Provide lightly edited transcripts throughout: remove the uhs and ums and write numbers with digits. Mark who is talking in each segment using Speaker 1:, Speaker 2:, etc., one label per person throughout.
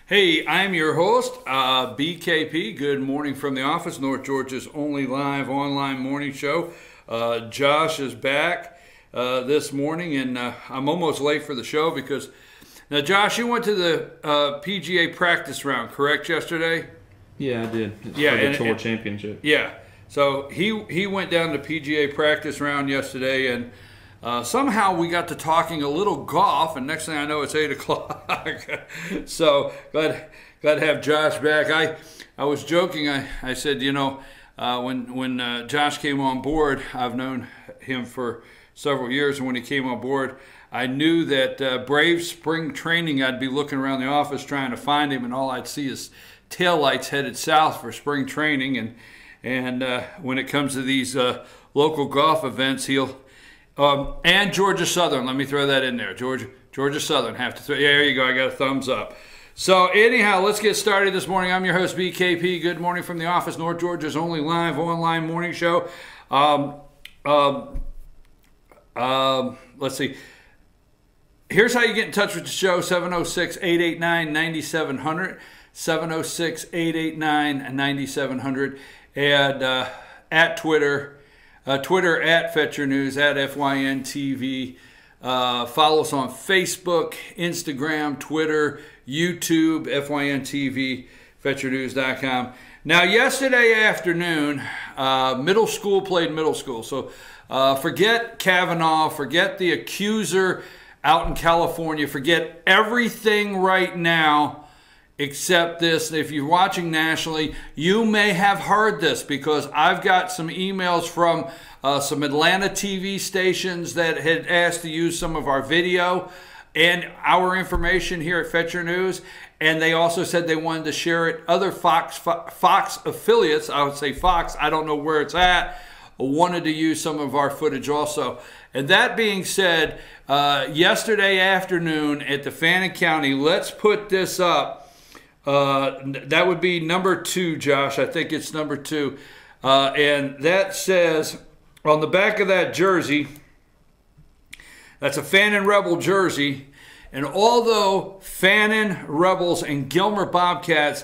Speaker 1: Hey, I'm your host, BKP. Good morning from the office, North Georgia's only live online morning show. Josh is back this morning, and I'm almost late for the show because, now Josh, you went to the PGA practice round, correct, yesterday?
Speaker 2: Yeah, I did. It's
Speaker 1: yeah,
Speaker 2: for the Tour Championship.
Speaker 1: Yeah, so he went down to PGA practice round yesterday, and somehow we got to talking a little golf, and next thing I know, it's 8 o'clock. So glad to have Josh back. I was joking. I said, you know, when Josh came on board, I've known him for several years, and when he came on board, I knew that Brave spring training, I'd be looking around the office trying to find him, and all I'd see is taillights headed south for spring training. And when it comes to these local golf events, he'll and Georgia Southern. Let me throw that in there. Georgia Southern. Have to throw. Yeah, there you go. I got a thumbs up. So anyhow, let's get started this morning. I'm your host, BKP. Good morning from the office, North Georgia's only live online morning show. Let's see. Here's how you get in touch with the show: 706-889-9700, 706-889-9700, and at Twitter. Twitter at Fetcher News, at FYNTV. Follow us on Facebook, Instagram, Twitter, YouTube, FYNTV, FetcherNews.com. Now, yesterday afternoon, middle school played middle school. So forget Kavanaugh, forget the accuser out in California, forget everything right now except this. If you're watching nationally, you may have heard this because I've got some emails from some Atlanta TV stations that had asked to use some of our video and our information here at Fetcher News, and they also said they wanted to share it. Other Fox affiliates, I would say Fox, I don't know where it's at, wanted to use some of our footage also. And that being said, yesterday afternoon at the Fannin County, let's put this up. That would be number 2, Josh. I think it's number 2. And that says on the back of that jersey, that's a Fannin Rebel jersey. And although Fannin Rebels and Gilmer Bobcats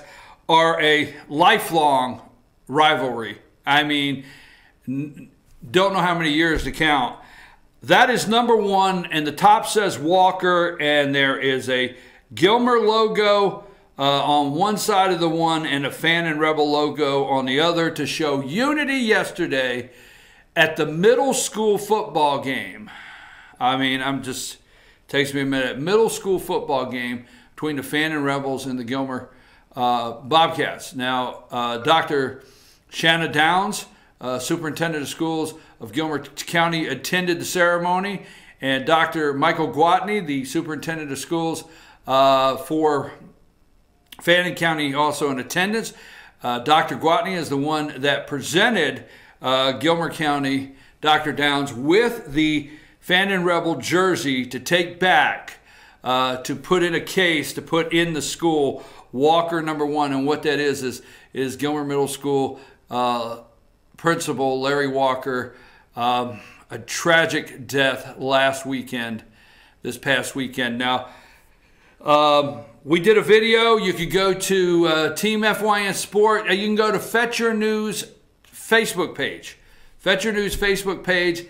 Speaker 1: are a lifelong rivalry, I mean, don't know how many years to count, that is number 1. And the top says Walker, and there is a Gilmer logo on one side of the one and a Fannin Rebel logo on the other to show unity yesterday at the middle school football game. I mean, takes me a minute. Middle school football game between the Fannin Rebels and the Gilmer Bobcats. Now, Dr. Shanna Downs, Superintendent of Schools of Gilmer County, attended the ceremony, and Dr. Michael Gwatney, the Superintendent of Schools for Fannin County, also in attendance. Dr. Gwatney is the one that presented Gilmer County, Dr. Downs, with the Fannin Rebel jersey to take back, to put in a case, to put in the school, Walker number 1. And what that is Gilmer Middle School principal Larry Walker, a tragic death this past weekend. Now, we did a video. You could go to Team FYN Sport. You can go to Fetcher News Facebook page. Fetcher News Facebook page.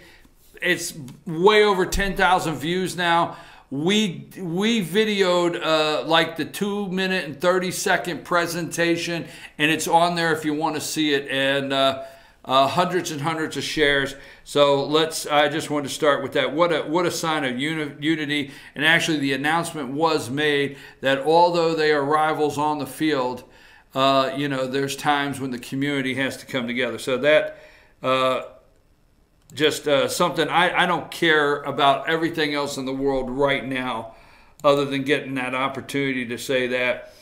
Speaker 1: It's way over 10,000 views now. We videoed like the 2-minute and 30-second presentation, and it's on there if you want to see it. And hundreds and hundreds of shares. So I just wanted to start with that. What a sign of unity. And actually the announcement was made that although they are rivals on the field, you know, there's times when the community has to come together. So that something, I don't care about everything else in the world right now other than getting that opportunity to say that.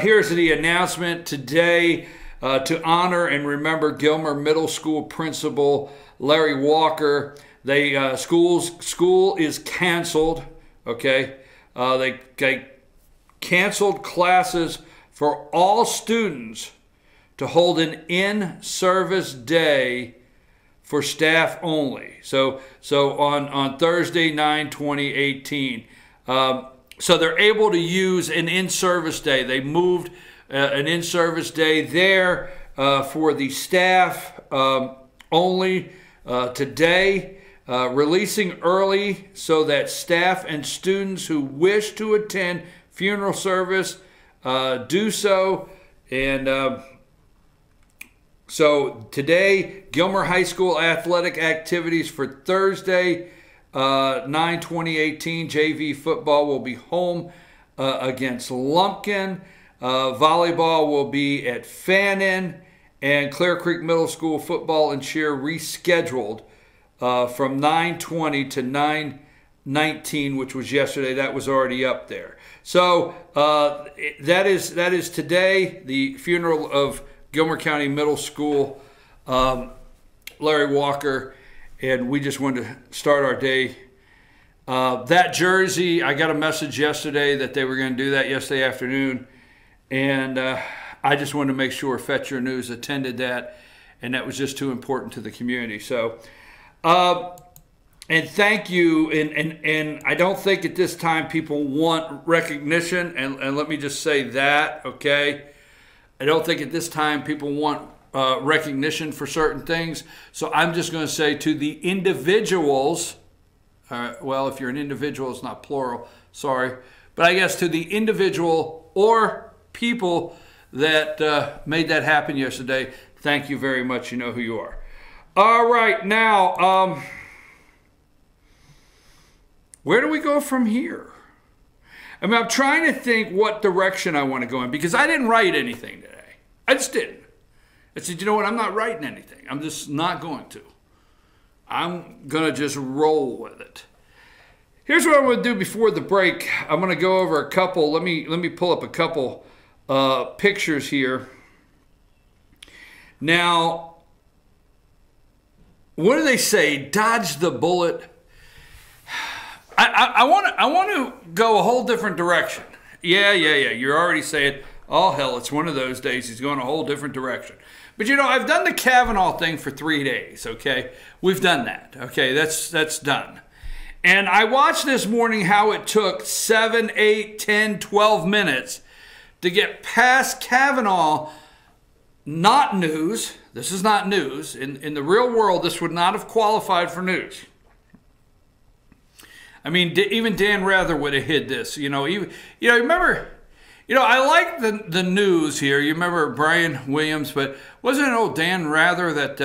Speaker 1: Here's the announcement today. To honor and remember Gilmer Middle School Principal Larry Walker. School is canceled. Okay, they canceled classes for all students to hold an in-service day for staff only. So on Thursday, 9/20/18. So they're able to use an in-service day. They moved an in-service day there for the staff only today, releasing early so that staff and students who wish to attend funeral service do so. And so today, Gilmer High School athletic activities for Thursday, 9/20/18. JV football will be home against Lumpkin. Volleyball will be at Fannin. And Clear Creek Middle School football and cheer rescheduled from 9:20 to 9:19, which was yesterday. That was already up there. So that is today, the funeral of Gilmer County Middle School, Larry Walker, and we just wanted to start our day. That jersey, I got a message yesterday that they were going to do that yesterday afternoon, and I just wanted to make sure Fetch Your News attended that, and that was just too important to the community. So, and thank you, and I don't think at this time people want recognition, and let me just say that, okay? I don't think at this time people want recognition for certain things. So I'm just going to say to the individuals, well, if you're an individual, it's not plural, sorry. But I guess to the individual or people that made that happen yesterday, thank you very much. You know who you are. All right, now, where do we go from here? I mean, I'm trying to think what direction I want to go in because I didn't write anything today. I just didn't. I said, you know what? I'm not writing anything. I'm just not going to. I'm going to just roll with it. Here's what I'm going to do before the break. I'm going to go over a couple. Let me pull up a couple pictures here. Now, what do they say? Dodge the bullet. I want to go a whole different direction. Yeah. You're already saying, oh, hell, it's one of those days. He's going a whole different direction. But, you know, I've done the Kavanaugh thing for 3 days, okay? We've done that, okay? That's done. And I watched this morning how it took 7, 8, 10, 12 minutes to get past Kavanaugh. Not news. This is not news. In the real world, this would not have qualified for news. I mean, even Dan Rather would have hid this. Remember, I like the news here. You remember Brian Williams, but wasn't it old Dan Rather that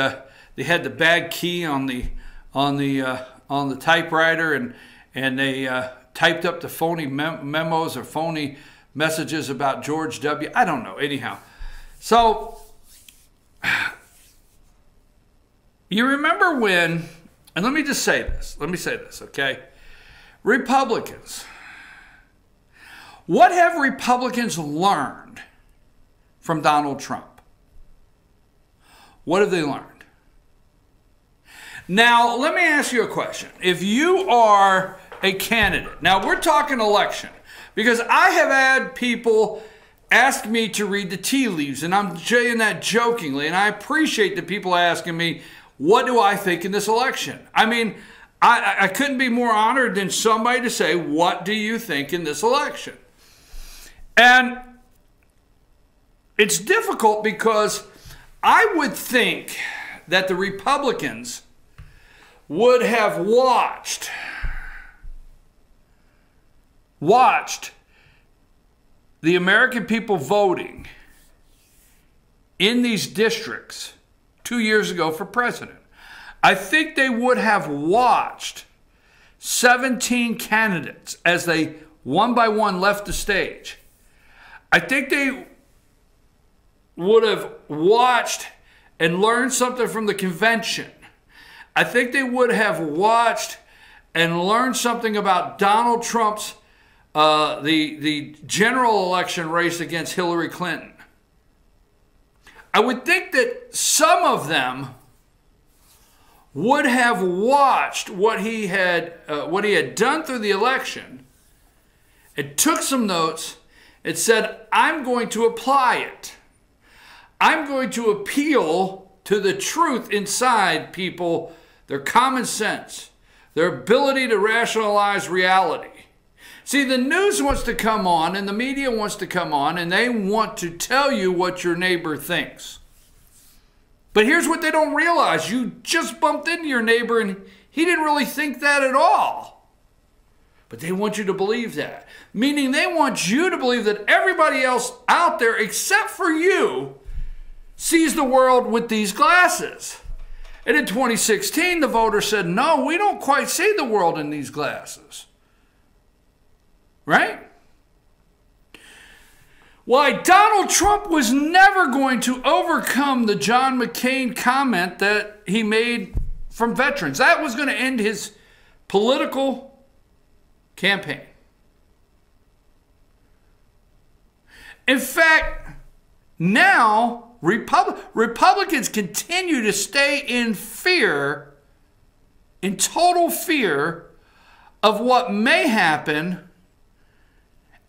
Speaker 1: they had the bad key on the typewriter and they typed up the phony memos or phony messages about George W. I don't know. Anyhow, so you remember when? And let me just say this. Let me say this, okay? Republicans. What have Republicans learned from Donald Trump? What have they learned? Now, let me ask you a question. If you are a candidate, now we're talking election, because I have had people ask me to read the tea leaves, and I'm saying that jokingly, and I appreciate the people asking me, what do I think in this election? I mean, I couldn't be more honored than somebody to say, what do you think in this election? And it's difficult because I would think that the Republicans would have watched the American people voting in these districts 2 years ago for president. I think they would have watched 17 candidates as they one by one left the stage. I think they would have watched and learned something from the convention. I think they would have watched and learned something about Donald Trump's the general election race against Hillary Clinton. I would think that some of them would have watched what he had done through the election and took some notes and said, I'm going to apply it. I'm going to appeal to the truth inside people, their common sense, their ability to rationalize reality. See, the news wants to come on and the media wants to come on and they want to tell you what your neighbor thinks. But here's what they don't realize. You just bumped into your neighbor and he didn't really think that at all. But they want you to believe that. Meaning they want you to believe that everybody else out there except for you sees the world with these glasses. And in 2016, the voters said, no, we don't quite see the world in these glasses. Right? Why Donald Trump was never going to overcome the John McCain comment that he made from veterans. That was going to end his political campaign. In fact, now Republicans continue to stay in fear, in total fear of what may happen,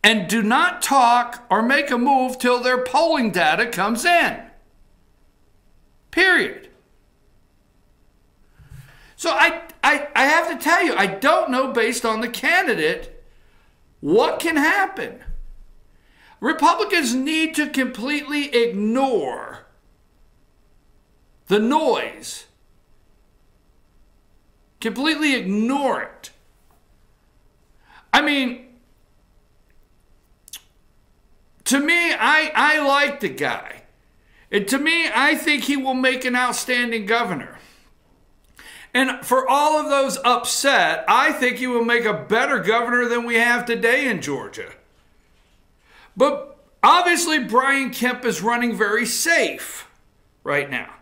Speaker 1: and do not talk or make a move till their polling data comes in. Period. So I have to tell you, I don't know based on the candidate what can happen. Republicans need to completely ignore the noise. Completely ignore it. I mean, to me, I like the guy. And to me, I think he will make an outstanding governor. And for all of those upset, I think he will make a better governor than we have today in Georgia. But obviously, Brian Kemp is running very safe right now.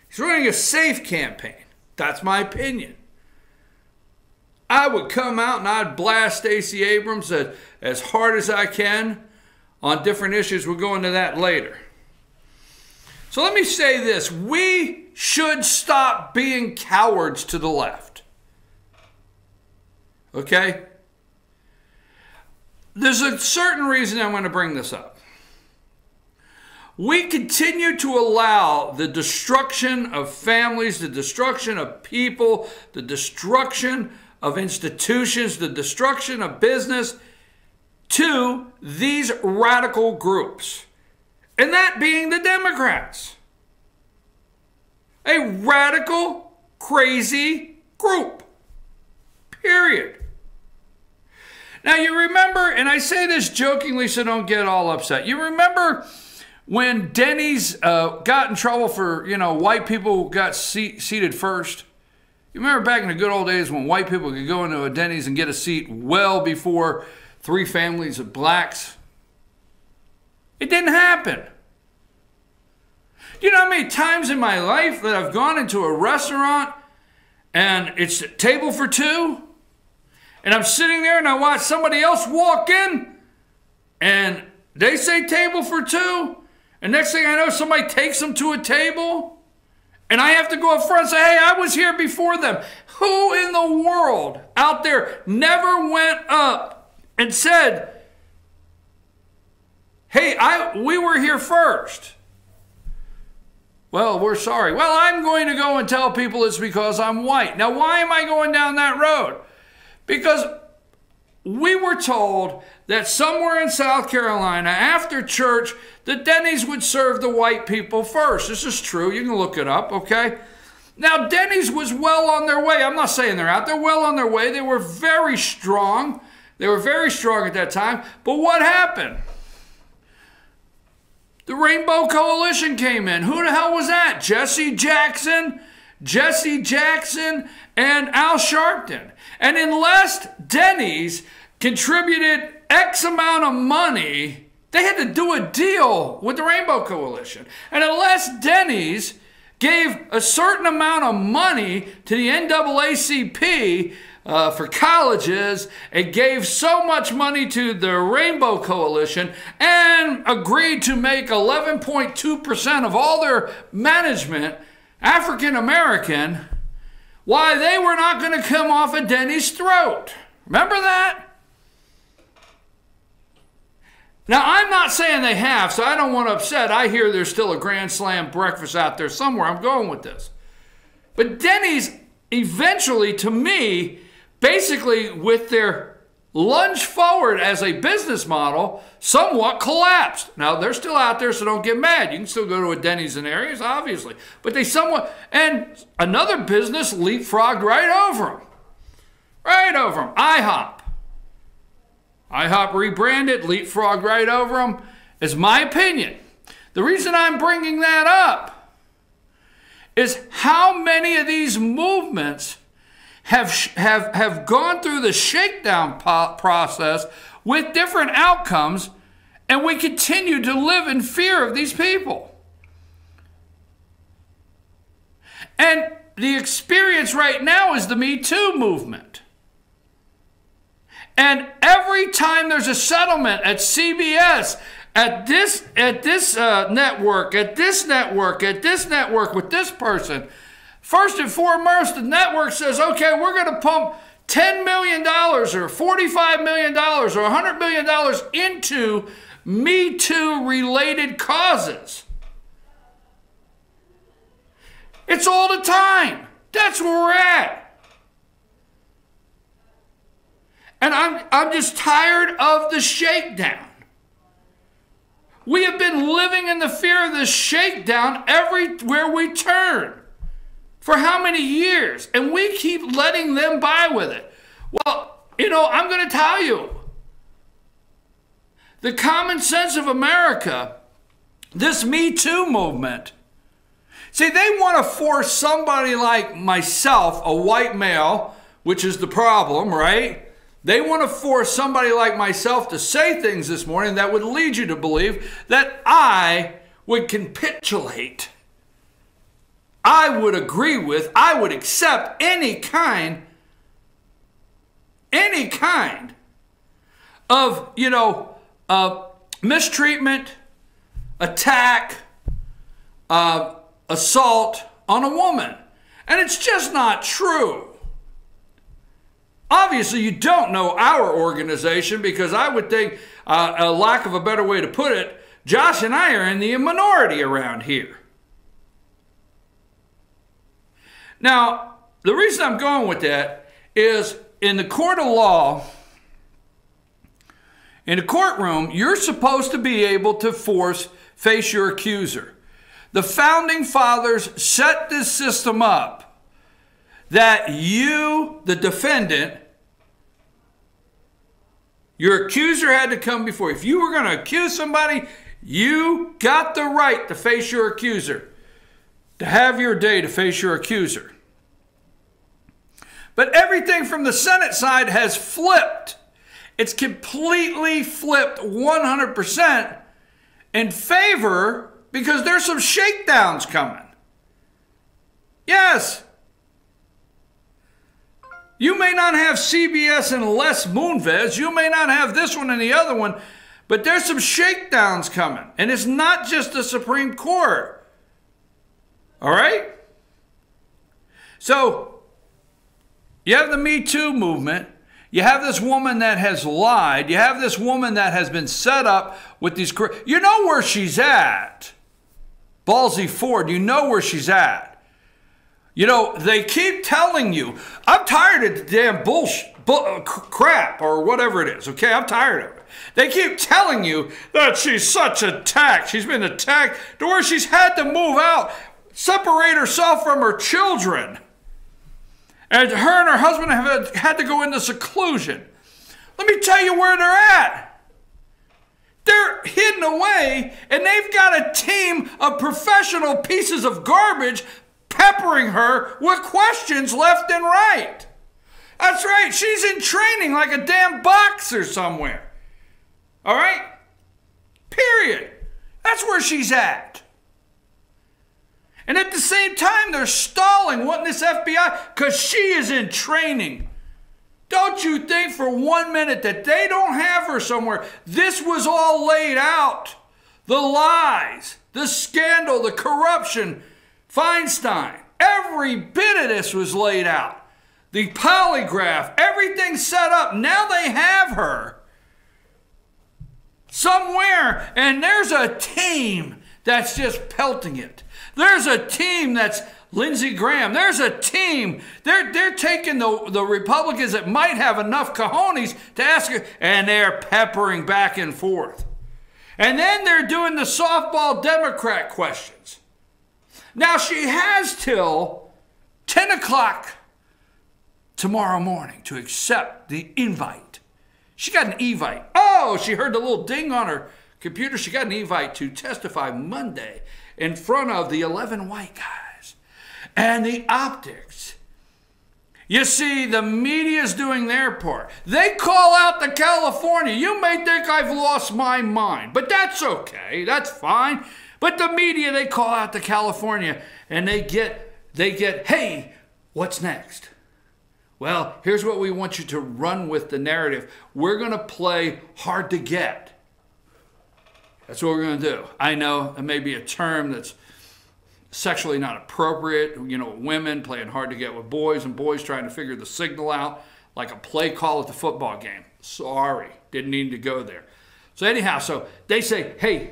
Speaker 1: He's running a safe campaign. That's my opinion. I would come out and I'd blast Stacey Abrams as hard as I can on different issues. We'll go into that later. So let me say this. We should stop being cowards to the left. Okay? There's a certain reason I'm going to bring this up. We continue to allow the destruction of families, the destruction of people, the destruction of institutions, the destruction of business to these radical groups. And that being the Democrats. A radical, crazy group. Period. Now you remember, and I say this jokingly so don't get all upset. You remember when Denny's got in trouble for, white people got seated first? You remember back in the good old days when white people could go into a Denny's and get a seat well before 3 families of blacks? It didn't happen. Do you know how many times in my life that I've gone into a restaurant and it's a table for 2? And I'm sitting there and I watch somebody else walk in and they say table for 2. And next thing I know, somebody takes them to a table and I have to go up front and say, hey, I was here before them. Who in the world out there never went up and said, hey, we were here first? Well, we're sorry. Well, I'm going to go and tell people it's because I'm white. Now, why am I going down that road? Because we were told that somewhere in South Carolina, after church, the Denny's would serve the white people first. This is true. You can look it up, okay? Now, Denny's was well on their way. I'm not saying they're out. They're well on their way. They were very strong. They were very strong at that time. But what happened? The Rainbow Coalition came in. Who the hell was that? Jesse Jackson, and Al Sharpton. And unless Denny's contributed X amount of money, they had to do a deal with the Rainbow Coalition. And unless Denny's gave a certain amount of money to the NAACP for colleges, and gave so much money to the Rainbow Coalition and agreed to make 11.2% of all their management African American, why, they were not going to come off of Denny's throat. Remember that? Now, I'm not saying they have, so I don't want to upset. I hear there's still a Grand Slam breakfast out there somewhere. I'm going with this. But Denny's eventually, to me, basically with their lunged forward as a business model somewhat collapsed. Now, they're still out there, so don't get mad. You can still go to a Denny's in areas, obviously. But they somewhat, and another business leapfrogged right over them. Right over them. IHOP. IHOP rebranded, leapfrogged right over them, is my opinion. The reason I'm bringing that up is how many of these movements have gone through the shakedown process with different outcomes, and we continue to live in fear of these people. And the experience right now is the Me Too movement. And every time there's a settlement at CBS, at this network, at this network, at this network with this person, first and foremost, the network says, okay, we're going to pump $10 million or $45 million or $100 million into Me Too related causes. It's all the time. That's where we're at. And I'm just tired of the shakedown. We have been living in the fear of the shakedown everywhere we turn. For how many years? And we keep letting them by with it. Well, you know, I'm going to tell you. The common sense of America, this Me Too movement, see, they want to force somebody like myself, a white male, which is the problem, right? They want to force somebody like myself to say things this morning that would lead you to believe that I would capitulate. I would agree with, I would accept any kind of, you know, mistreatment, attack, assault on a woman. And it's just not true. Obviously, you don't know our organization because I would think, a lack of a better way to put it, Josh and I are in the minority around here. Now, the reason I'm going with that is in the court of law, in a courtroom, you're supposed to be able to face your accuser. The founding fathers set this system up that you, the defendant, your accuser had to come before you. If you were going to accuse somebody, you got the right to face your accuser, to have your day to face your accuser. But everything from the Senate side has flipped. It's completely flipped 100% in favor because there's some shakedowns coming. Yes. You may not have CBS and Les Moonves. You may not have this one and the other one. But there's some shakedowns coming. And it's not just the Supreme Court. All right? So, you have the Me Too movement. You have this woman that has lied. You have this woman that has been set up with these... You know where she's at. Ballsy Ford, you know where she's at. You know, they keep telling you, I'm tired of the damn crap or whatever it is, okay? I'm tired of it. They keep telling you that she's such attacked. She's been attacked to where she's had to move out, separate herself from her children. And her and her husband have had to go into seclusion. Let me tell you where they're at. They're hidden away, and they've got a team of professional pieces of garbage peppering her with questions left and right. That's right. She's in training like a damn boxer somewhere. All right? Period. That's where she's at. And at the same time, they're stalling wanting this FBI because she is in training. Don't you think for 1 minute that they don't have her somewhere? This was all laid out. The lies, the scandal, the corruption, Feinstein. Every bit of this was laid out. The polygraph, everything set up. Now they have her somewhere, and there's a team that's just pelting it. There's a team that's Lindsey Graham. There's a team. They're taking the Republicans that might have enough cojones to ask her, and they're peppering back and forth. And then they're doing the softball Democrat questions. Now she has till 10 o'clock tomorrow morning to accept the invite. She got an evite. Oh, she heard the little ding on her computer. She got an evite to testify Monday in front of the 11 white guys. And the optics. You see, the media's doing their part. They call out to California. You may think I've lost my mind, but that's okay. That's fine. But the media, they call out to California, and they get, hey, what's next? Well, here's what we want you to run with the narrative. We're going to play hard to get. That's what we're going to do. I know it may be a term that's sexually not appropriate. You know, women playing hard to get with boys and boys trying to figure the signal out like a play call at the football game. Sorry, didn't need to go there. So anyhow, so they say, hey,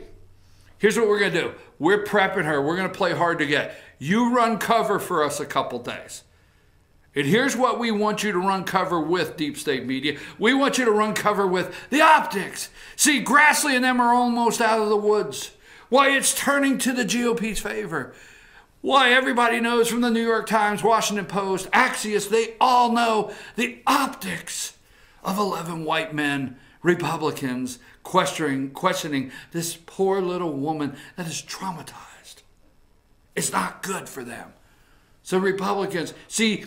Speaker 1: here's what we're going to do. We're prepping her. We're going to play hard to get. You run cover for us a couple days. And here's what we want you to run cover with, deep state media. We want you to run cover with the optics. See, Grassley and them are almost out of the woods. Why, it's turning to the GOP's favor. Why, everybody knows from the New York Times, Washington Post, Axios, they all know the optics of 11 white men, Republicans, questioning this poor little woman that is traumatized. It's not good for them. So Republicans, see,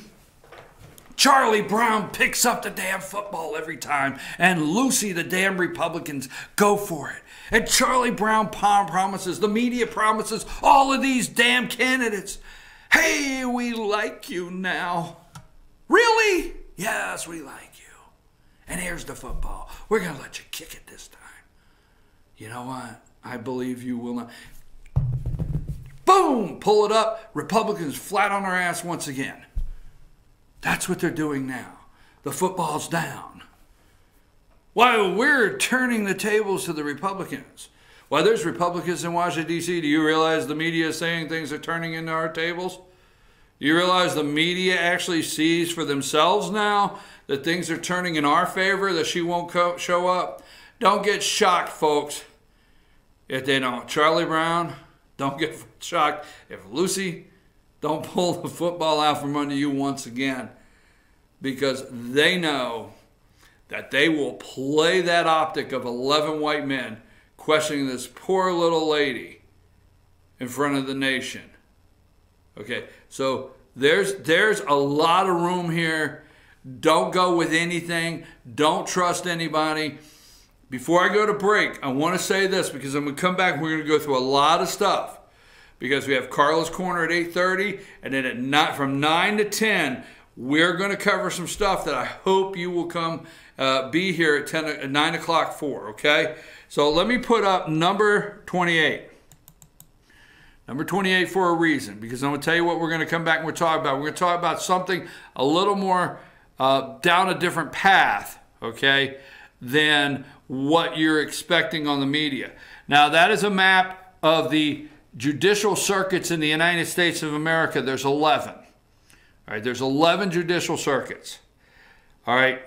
Speaker 1: Charlie Brown picks up the damn football every time, and Lucy, the damn Republicans, go for it. And Charlie Brown promises, the media promises all of these damn candidates, hey, we like you now. Really? Yes, we like you. And here's the football. We're going to let you kick it this time. You know what? I believe you will not. Boom! Pull it up. Republicans flat on their ass once again. That's what they're doing now. The football's down. Why, we're turning the tables to the Republicans. Why, there's Republicans in Washington, D.C. Do you realize the media is saying things are turning into our tables? Do you realize the media actually sees for themselves now that things are turning in our favor, that she won't show up? Don't get shocked, folks, if they don't. Charlie Brown, don't get shocked if Lucy don't pull the football out from under you once again, because they know that they will play that optic of 11 white men questioning this poor little lady in front of the nation. Okay, so there's a lot of room here. Don't go with anything. Don't trust anybody. Before I go to break, I want to say this, because I'm going to come back and we're going to go through a lot of stuff. Because we have Carla's Corner at 8:30, and then from 9 to 10, we're going to cover some stuff that I hope you will come be here at 9 o'clock for, okay? So let me put up number 28. Number 28 for a reason, because I'm going to tell you what we're going to come back and we're talking about. We're going to talk about something a little more down a different path, okay, than what you're expecting on the media. Now, that is a map of the judicial circuits in the United States of America. There's 11. All right, there's 11 judicial circuits. All right,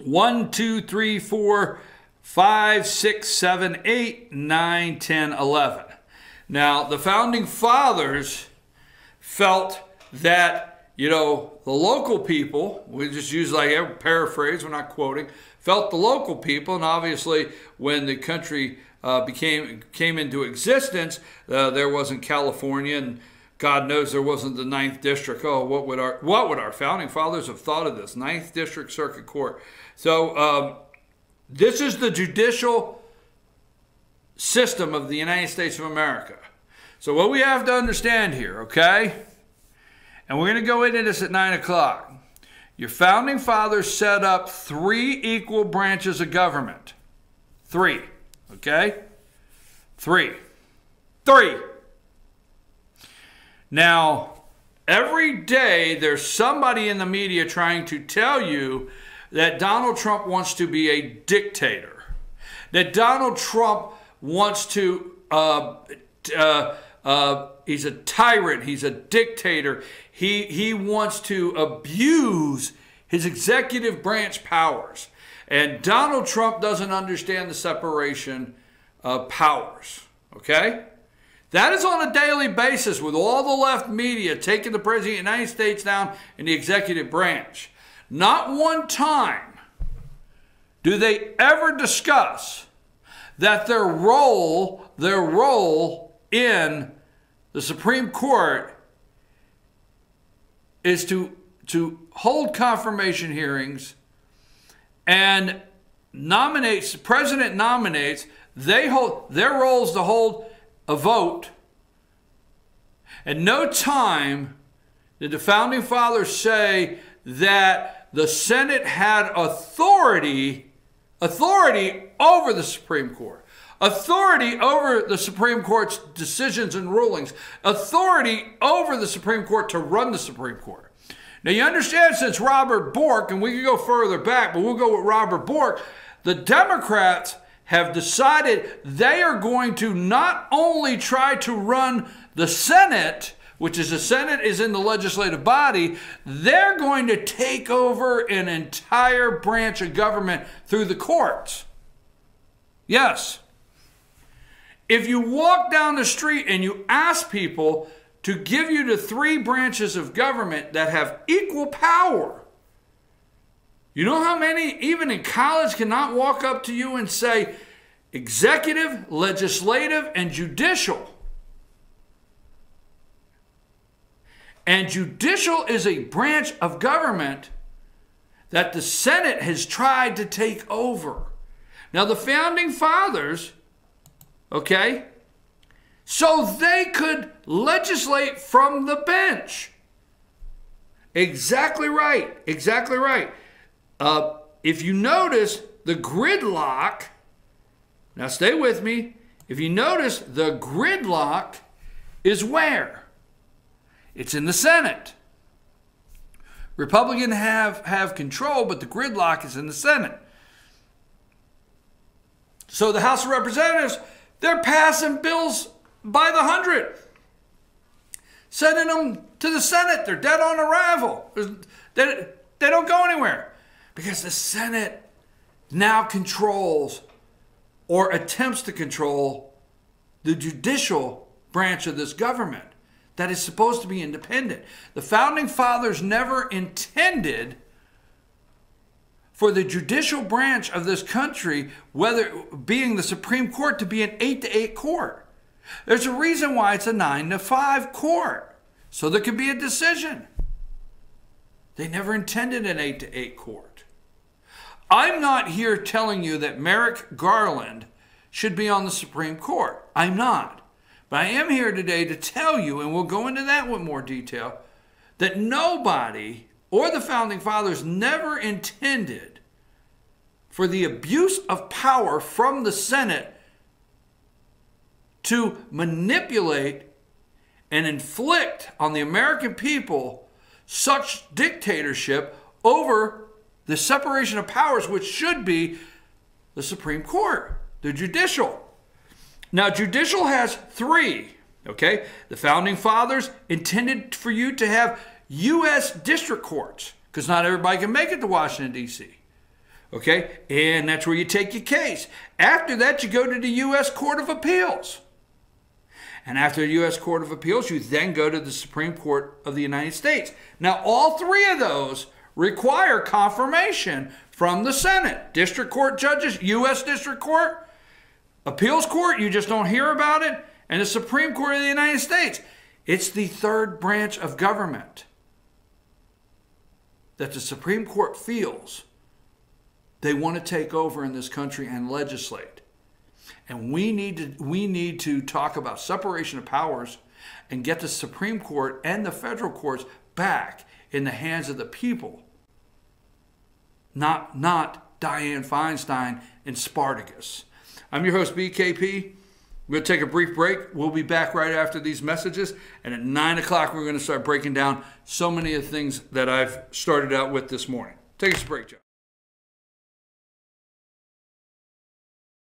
Speaker 1: 1, 2, 3, 4, 5, 6, 7, 8, 9, 10, 11. Now, the founding fathers felt that, you know, the local people, we just use like a paraphrase, we're not quoting, felt the local people, and obviously when the country came into existence, there wasn't California, and God knows there wasn't the 9th District. Oh, what would our founding fathers have thought of this? 9th District Circuit Court. So this is the judicial system of the United States of America. So what we have to understand here, okay? And we're going to go into this at 9 o'clock. Your founding fathers set up 3 equal branches of government. 3. Okay? 3. Now, every day there's somebody in the media trying to tell you that Donald Trump wants to be a dictator. That Donald Trump wants to He's a tyrant. He's a dictator. He wants to abuse his executive branch powers. And Donald Trump doesn't understand the separation of powers. Okay? That is on a daily basis with all the left media taking the President of the United States down in the executive branch. Not one time do they ever discuss that their role in the Supreme Court is to hold confirmation hearings and nominates, the president nominates, their role is to hold a vote. At no time did the Founding Fathers say that the Senate had authority over the Supreme Court, authority over the Supreme Court's decisions and rulings, authority over the Supreme Court to run the Supreme Court. Now you understand, since Robert Bork, and we can go further back, but we'll go with Robert Bork, the Democrats have decided they are going to not only try to run the Senate, which is the Senate is in the legislative body, they're going to take over an entire branch of government through the courts. Yes. If you walk down the street and you ask people to give you the three branches of government that have equal power, you know how many, even in college, cannot walk up to you and say executive, legislative, and judicial? And judicial is a branch of government that the Senate has tried to take over. Now, the Founding Fathers, okay, so they could legislate from the bench. Exactly right. Exactly right. If you notice the gridlock, now stay with me. If you notice, the gridlock is where? It's in the Senate. Republicans have control, but the gridlock is in the Senate. So the House of Representatives, they're passing bills by the 100, sending them to the Senate. They're dead on arrival. They don't go anywhere because the Senate now controls or attempts to control the judicial branch of this government that is supposed to be independent. The Founding Fathers never intended for the judicial branch of this country, whether being the Supreme Court, to be an 8-to-8 court. There's a reason why it's a 9-to-5 court, so there could be a decision. They never intended an 8-to-8 court. I'm not here telling you that Merrick Garland should be on the Supreme Court. I'm not. But I am here today to tell you, and we'll go into that with more detail, that nobody or the Founding Fathers never intended for the abuse of power from the Senate to manipulate and inflict on the American people such dictatorship over the separation of powers, which should be the Supreme Court, the judicial. Now, judicial has three, okay? The Founding Fathers intended for you to have U.S. district courts, because not everybody can make it to Washington, D.C., okay? And that's where you take your case. After that, you go to the U.S. Court of Appeals. And after the U.S. Court of Appeals, you then go to the Supreme Court of the United States. Now, all three of those require confirmation from the Senate. District court judges, U.S. District Court, Appeals Court, you just don't hear about it, and the Supreme Court of the United States. It's the third branch of government that the Supreme Court feels they want to take over in this country and legislate. And we need to talk about separation of powers and get the Supreme Court and the federal courts back in the hands of the people, not Dianne Feinstein and Spartacus. I'm your host, BKP. We're going to take a brief break. We'll be back right after these messages. And at 9 o'clock, we're going to start breaking down so many of the things that I've started out with this morning. Take us a break, Joe.